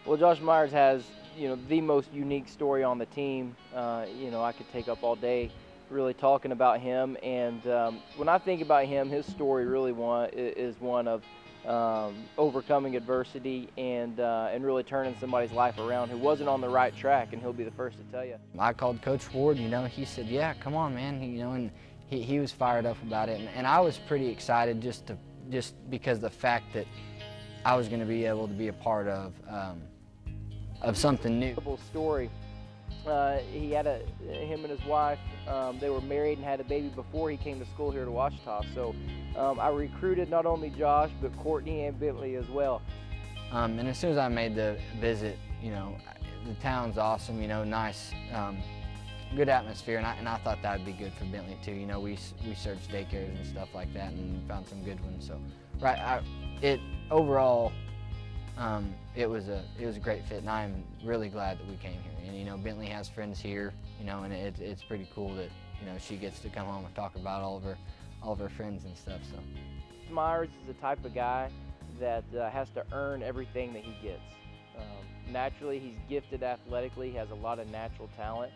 Well, Josh Myers has, the most unique story on the team. I could take up all day really talking about him. And when I think about him, his story really is one of overcoming adversity and really turning somebody's life around who wasn't on the right track, and he'll be the first to tell you. I called Coach Ward, he said, yeah, come on, man, and he was fired up about it. And I was pretty excited just because the fact that I was going to be able to be a part of something new. Story. He had him and his wife, they were married and had a baby before he came to school here to Ouachita. So I recruited not only Josh, but Courtney and Bentley as well. And as soon as I made the visit, the town's awesome, nice, good atmosphere, and I thought that would be good for Bentley too. We searched daycares and stuff like that and found some good ones. So, overall, it was a great fit, and I'm really glad that we came here. And Bentley has friends here, and it's pretty cool that she gets to come home and talk about all of her friends and stuff. So Myers is the type of guy that has to earn everything that he gets. Naturally, he's gifted athletically, has a lot of natural talent,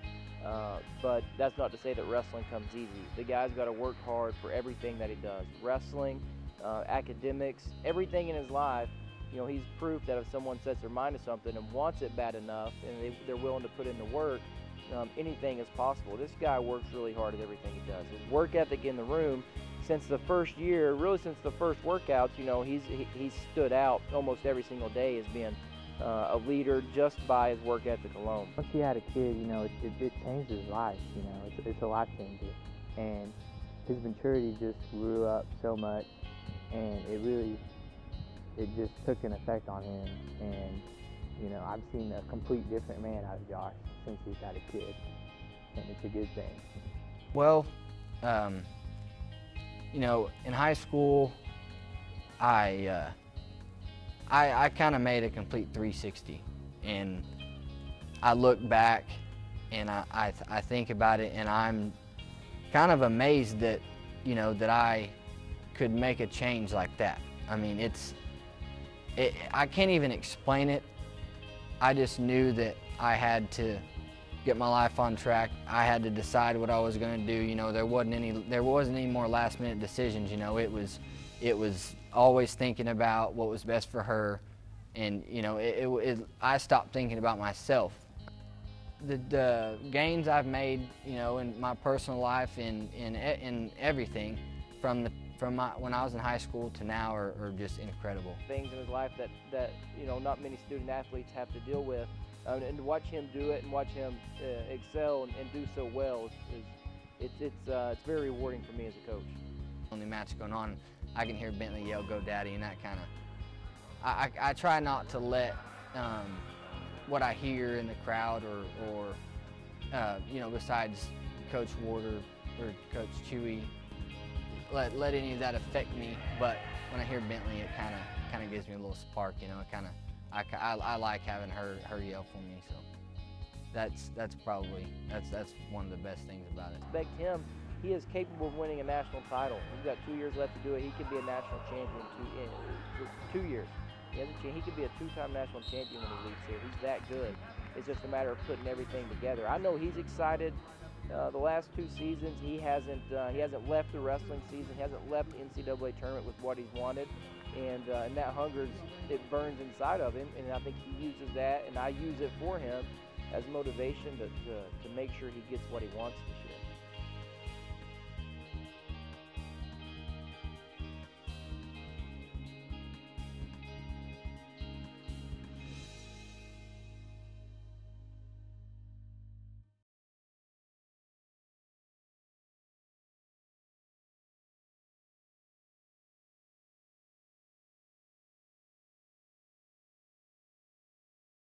but that's not to say that wrestling comes easy. The guy's got to work hard for everything that he does. Wrestling, academics, everything in his life. He's proof that if someone sets their mind to something and wants it bad enough and they're willing to put in the work, anything is possible. This guy works really hard at everything he does. His work ethic in the room, since the first year, really since the first workouts, he's stood out almost every single day as being a leader just by his work ethic alone. Once he had a kid, it changed his life. It's a life changer, and his maturity just grew up so much, and it just took an effect on him. And I've seen a complete different man out of Josh since he's had a kid, and it's a good thing. Well, in high school, I kind of made a complete 360, and I look back and I think about it, and I'm kind of amazed that that I could make a change like that. I mean, I can't even explain it. I just knew that I had to get my life on track. I had to decide what I was going to do. There wasn't any more last-minute decisions. It was always thinking about what was best for her, and I stopped thinking about myself. The gains I've made, in my personal life, in everything, from when I was in high school to now are just incredible. Things in his life that not many student athletes have to deal with, and to watch him do it and watch him excel and do so well it's very rewarding for me as a coach. When the match going on, I can hear Bentley yell, "Go Daddy," and that kind of, I try not to let what I hear in the crowd or besides Coach Ward or Coach Chewy, let any of that affect me. But when I hear Bentley, it kind of gives me a little spark. I like having her yell for me. So that's one of the best things about it. Respect him. He is capable of winning a national title. He's got 2 years left to do it. He could be a national champion in 2 years. He could be a two-time national champion when he leaves here. He's that good. It's just a matter of putting everything together. I know he's excited. The last 2 seasons, he hasn't left the wrestling season. He hasn't left the NCAA tournament with what he's wanted, and that hunger, it burns inside of him. And I think he uses that, and I use it for him as motivation to make sure he gets what he wants this year.